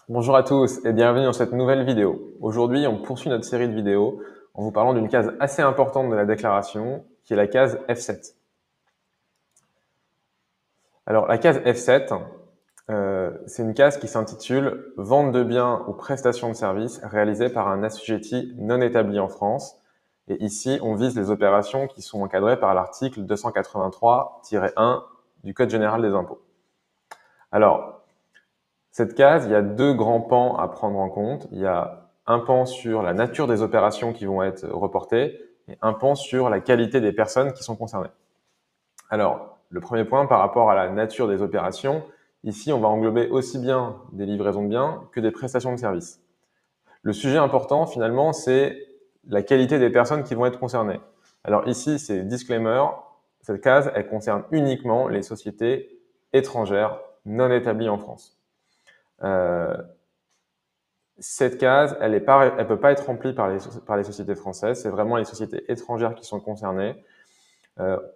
Bonjour à tous et bienvenue dans cette nouvelle vidéo. Aujourd'hui, on poursuit notre série de vidéos en vous parlant d'une case assez importante de la déclaration, qui est la case F7. Alors, la case F7, c'est une case qui s'intitule « Vente de biens ou prestations de services réalisées par un assujetti non établi en France ». Et ici, on vise les opérations qui sont encadrées par l'article 283-1 du Code général des impôts. Alors, cette case, il y a deux grands pans à prendre en compte. Il y a un pan sur la nature des opérations qui vont être reportées et un pan sur la qualité des personnes qui sont concernées. Alors, le premier point par rapport à la nature des opérations, ici, on va englober aussi bien des livraisons de biens que des prestations de services. Le sujet important, finalement, c'est la qualité des personnes qui vont être concernées. Alors ici, c'est disclaimer, cette case, elle concerne uniquement les sociétés étrangères non établies en France. Cette case, elle peut pas être remplie par les sociétés françaises. C'est vraiment les sociétés étrangères qui sont concernées.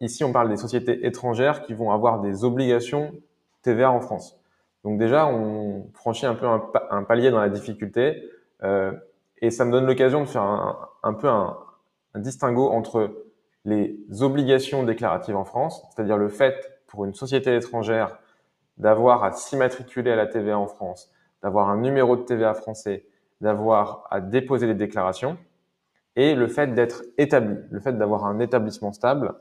Ici, on parle des sociétés étrangères qui vont avoir des obligations TVA en France. Donc déjà, on franchit un peu un palier dans la difficulté et ça me donne l'occasion de faire un peu un distinguo entre les obligations déclaratives en France, c'est-à-dire le fait pour une société étrangère d'avoir à s'immatriculer à la TVA en France, d'avoir un numéro de TVA français, d'avoir à déposer les déclarations, et le fait d'être établi, le fait d'avoir un établissement stable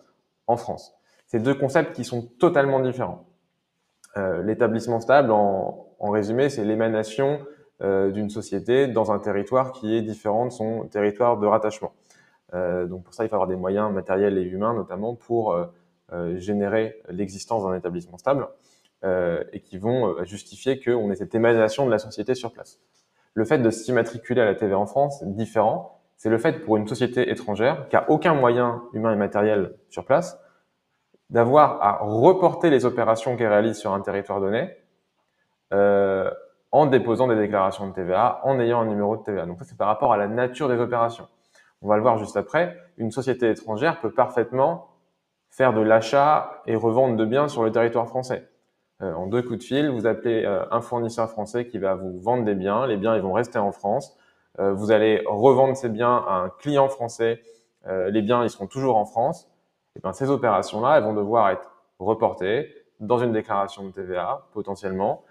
en France. C'est deux concepts qui sont totalement différents. L'établissement stable, en résumé, c'est l'émanation d'une société dans un territoire qui est différent de son territoire de rattachement. Donc pour ça, il faut avoir des moyens matériels et humains, notamment pour générer l'existence d'un établissement stable et qui vont justifier qu'on ait cette émanation de la société sur place. Le fait de s'immatriculer à la TVA en France, c'est différent. C'est le fait pour une société étrangère qui n'a aucun moyen humain et matériel sur place d'avoir à reporter les opérations qu'elle réalise sur un territoire donné en déposant des déclarations de TVA, en ayant un numéro de TVA. Donc ça, c'est par rapport à la nature des opérations. On va le voir juste après. Une société étrangère peut parfaitement faire de l'achat et revente de biens sur le territoire français. En deux coups de fil, vous appelez un fournisseur français qui va vous vendre des biens. Les biens, ils vont rester en France. Vous allez revendre ces biens à un client français. Les biens, ils seront toujours en France. Et bien, ces opérations-là, elles vont devoir être reportées dans une déclaration de TVA, potentiellement,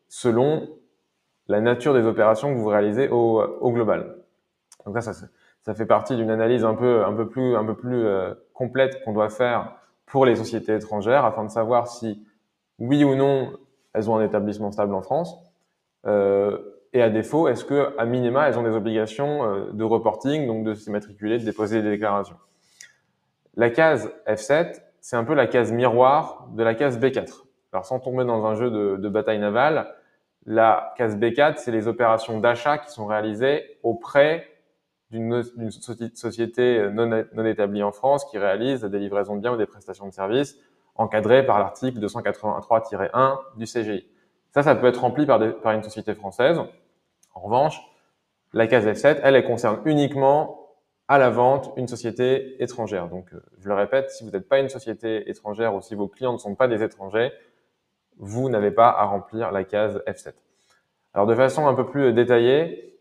selon la nature des opérations que vous réalisez au global. Donc ça fait partie d'une analyse un peu plus complète qu'on doit faire pour les sociétés étrangères afin de savoir si oui ou non, elles ont un établissement stable en France. Et à défaut, est-ce que, à minima, elles ont des obligations de reporting, donc de s'immatriculer, de déposer des déclarations. La case F7, c'est un peu la case miroir de la case B4. Alors, sans tomber dans un jeu de bataille navale, la case B4, c'est les opérations d'achat qui sont réalisées auprès d'une société non établie en France qui réalise des livraisons de biens ou des prestations de services encadrées par l'article 283-1 du CGI. Ça peut être rempli par une société française. En revanche, la case F7, elle concerne uniquement à la vente une société étrangère. Donc, je le répète, si vous n'êtes pas une société étrangère ou si vos clients ne sont pas des étrangers, vous n'avez pas à remplir la case F7. Alors, de façon un peu plus détaillée,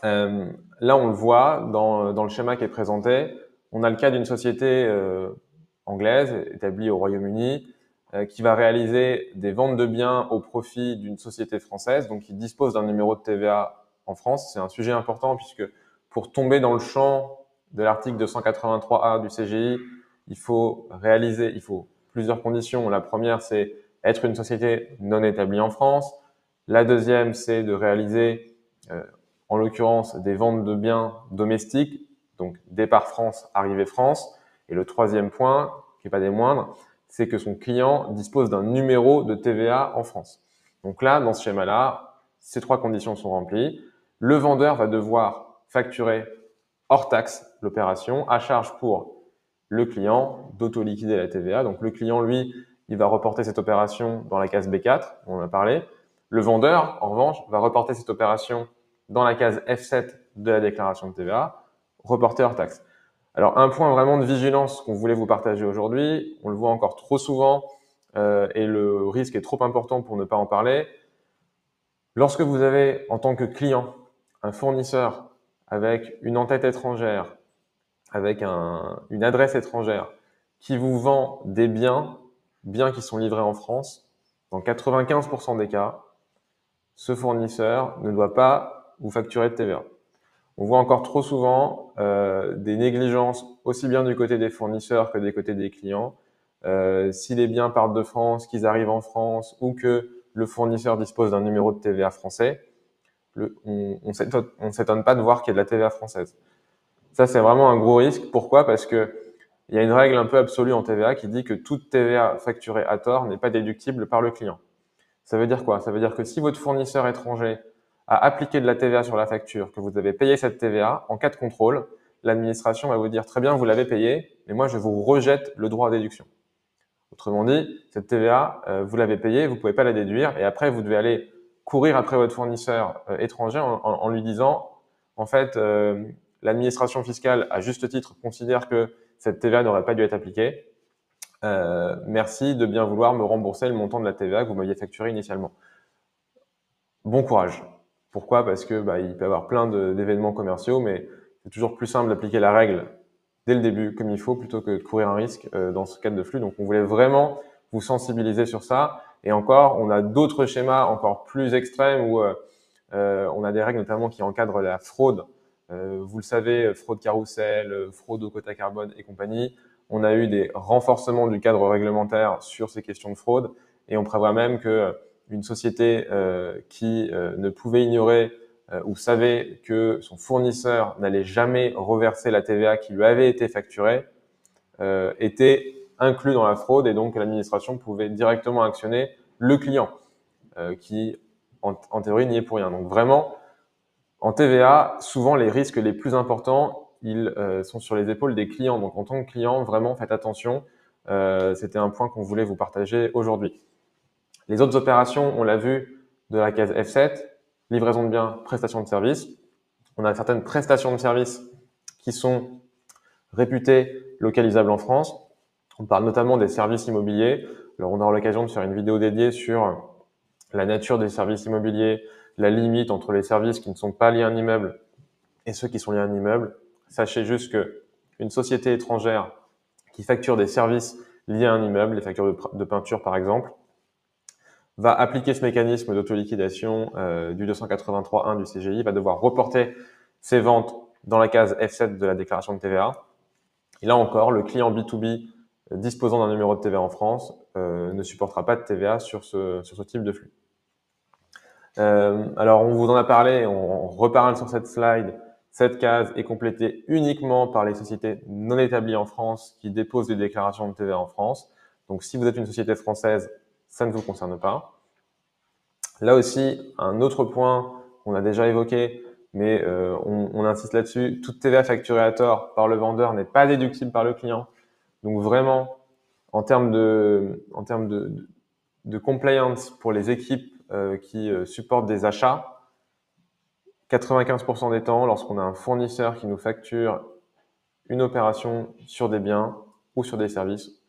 là, on le voit dans le schéma qui est présenté. On a le cas d'une société anglaise établie au Royaume-Uni qui va réaliser des ventes de biens au profit d'une société française, donc qui dispose d'un numéro de TVA en France. C'est un sujet important puisque pour tomber dans le champ de l'article 283A du CGI, il faut plusieurs conditions. La première, c'est être une société non établie en France. La deuxième, c'est de réaliser en l'occurrence des ventes de biens domestiques, donc départ France, arrivée France. Et le troisième point, qui n'est pas des moindres, c'est que son client dispose d'un numéro de TVA en France. Donc là, dans ce schéma-là, ces trois conditions sont remplies. Le vendeur va devoir facturer hors taxe l'opération, à charge pour le client d'auto-liquider la TVA. Donc le client, lui, il va reporter cette opération dans la case B4, on en a parlé. Le vendeur, en revanche, va reporter cette opération dans la case F7 de la déclaration de TVA, reporté hors taxe. Alors, un point vraiment de vigilance qu'on voulait vous partager aujourd'hui, on le voit encore trop souvent et le risque est trop important pour ne pas en parler. Lorsque vous avez, en tant que client, un fournisseur avec une en-tête étrangère, avec une adresse étrangère, qui vous vend des biens qui sont livrés en France, dans 95% des cas, ce fournisseur ne doit pas vous facturer de TVA. On voit encore trop souvent des négligences aussi bien du côté des fournisseurs que des côtés des clients. Si les biens partent de France, qu'ils arrivent en France ou que le fournisseur dispose d'un numéro de TVA français, on ne s'étonne pas de voir qu'il y a de la TVA française. Ça, c'est vraiment un gros risque. Pourquoi? Parce que il y a une règle un peu absolue en TVA qui dit que toute TVA facturée à tort n'est pas déductible par le client. Ça veut dire quoi? Ça veut dire que si votre fournisseur étranger a appliqué de la TVA sur la facture, que vous avez payé cette TVA, en cas de contrôle, l'administration va vous dire très bien, vous l'avez payé, mais moi je vous rejette le droit à déduction. Autrement dit, cette TVA, vous l'avez payée, vous ne pouvez pas la déduire, et après vous devez aller courir après votre fournisseur étranger en lui disant, en fait, l'administration fiscale, à juste titre, considère que cette TVA n'aurait pas dû être appliquée. Merci de bien vouloir me rembourser le montant de la TVA que vous m'aviez facturé initialement. Bon courage. Pourquoi? Parce que il peut y avoir plein d'événements commerciaux, mais c'est toujours plus simple d'appliquer la règle dès le début comme il faut plutôt que de courir un risque dans ce cadre de flux. Donc on voulait vraiment vous sensibiliser sur ça. Et encore, on a d'autres schémas encore plus extrêmes où on a des règles notamment qui encadrent la fraude. Vous le savez, fraude carrousel, fraude au quota carbone et compagnie. On a eu des renforcements du cadre réglementaire sur ces questions de fraude et on prévoit même que une société qui ne pouvait ignorer ou savait que son fournisseur n'allait jamais reverser la TVA qui lui avait été facturée était inclus dans la fraude et donc l'administration pouvait directement actionner le client qui en théorie n'y est pour rien. Donc vraiment, en TVA, souvent les risques les plus importants, ils sont sur les épaules des clients. Donc en tant que client, vraiment faites attention. C'était un point qu'on voulait vous partager aujourd'hui. Les autres opérations, on l'a vu, de la case F7, livraison de biens, prestation de services. On a certaines prestations de services qui sont réputées localisables en France. On parle notamment des services immobiliers. Alors, on aura l'occasion de faire une vidéo dédiée sur la nature des services immobiliers, la limite entre les services qui ne sont pas liés à un immeuble et ceux qui sont liés à un immeuble. Sachez juste que une société étrangère qui facture des services liés à un immeuble, les factures de peinture par exemple, va appliquer ce mécanisme d'autoliquidation du 283.1 du CGI, va devoir reporter ses ventes dans la case F7 de la déclaration de TVA. Et là encore, le client B2B disposant d'un numéro de TVA en France ne supportera pas de TVA sur ce type de flux. Alors, on vous en a parlé, on reparle sur cette slide. Cette case est complétée uniquement par les sociétés non établies en France qui déposent des déclarations de TVA en France. Donc, si vous êtes une société française, ça ne vous concerne pas. Là aussi, un autre point qu'on a déjà évoqué, mais on insiste là-dessus, toute TVA facturée à tort par le vendeur n'est pas déductible par le client. Donc vraiment, en termes de compliance pour les équipes qui supportent des achats, 95% des temps, lorsqu'on a un fournisseur qui nous facture une opération sur des biens ou sur des services,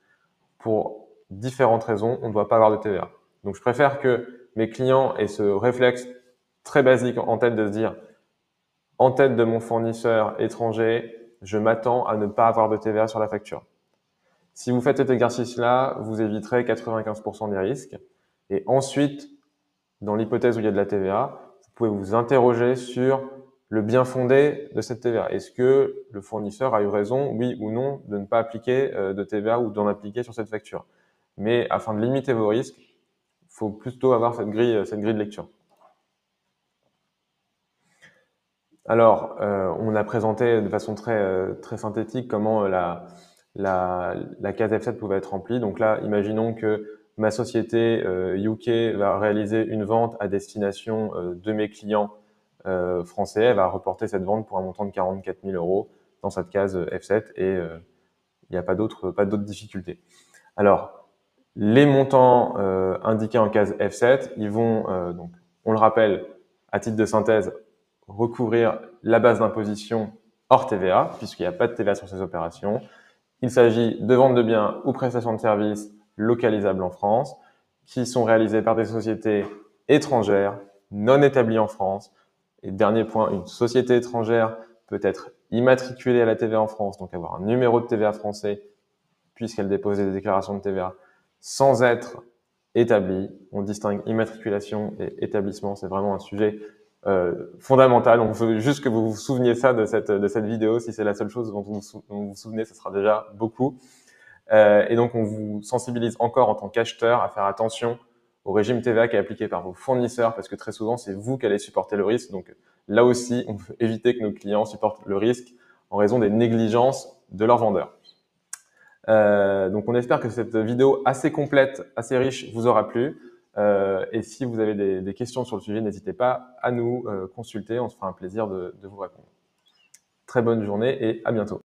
pour différentes raisons, on ne doit pas avoir de TVA. Donc je préfère que mes clients aient ce réflexe très basique en tête de se dire, en tête de mon fournisseur étranger, je m'attends à ne pas avoir de TVA sur la facture. Si vous faites cet exercice-là, vous éviterez 95% des risques. Et ensuite, dans l'hypothèse où il y a de la TVA, vous pouvez vous interroger sur le bien fondé de cette TVA. Est-ce que le fournisseur a eu raison, oui ou non, de ne pas appliquer de TVA ou d'en appliquer sur cette facture? Mais afin de limiter vos risques, il faut plutôt avoir cette grille de lecture. Alors, on a présenté de façon très synthétique comment la case F7 pouvait être remplie. Donc là, imaginons que ma société UK va réaliser une vente à destination de mes clients français. Elle va reporter cette vente pour un montant de 44 000 € dans cette case F7 et il n'y a pas d'autres difficultés. Alors, les montants indiqués en case F7, ils vont, donc, on le rappelle, à titre de synthèse, recouvrir la base d'imposition hors TVA, puisqu'il n'y a pas de TVA sur ces opérations. Il s'agit de ventes de biens ou prestations de services localisables en France, qui sont réalisées par des sociétés étrangères non établie en France. Et dernier point, une société étrangère peut être immatriculée à la TVA en France, donc avoir un numéro de TVA français, puisqu'elle dépose des déclarations de TVA, sans être établie. On distingue immatriculation et établissement, c'est vraiment un sujet fondamental. On veut juste que vous vous souveniez ça de cette vidéo. Si c'est la seule chose dont vous vous souvenez, ce sera déjà beaucoup. Et donc, on vous sensibilise encore en tant qu'acheteur à faire attention au régime TVA qui est appliqué par vos fournisseurs, parce que très souvent, c'est vous qui allez supporter le risque. Donc, là aussi, on veut éviter que nos clients supportent le risque en raison des négligences de leurs vendeurs. Donc, on espère que cette vidéo assez complète, assez riche, vous aura plu. Et si vous avez des questions sur le sujet, n'hésitez pas à nous consulter. On se fera un plaisir de vous répondre. Très bonne journée et à bientôt.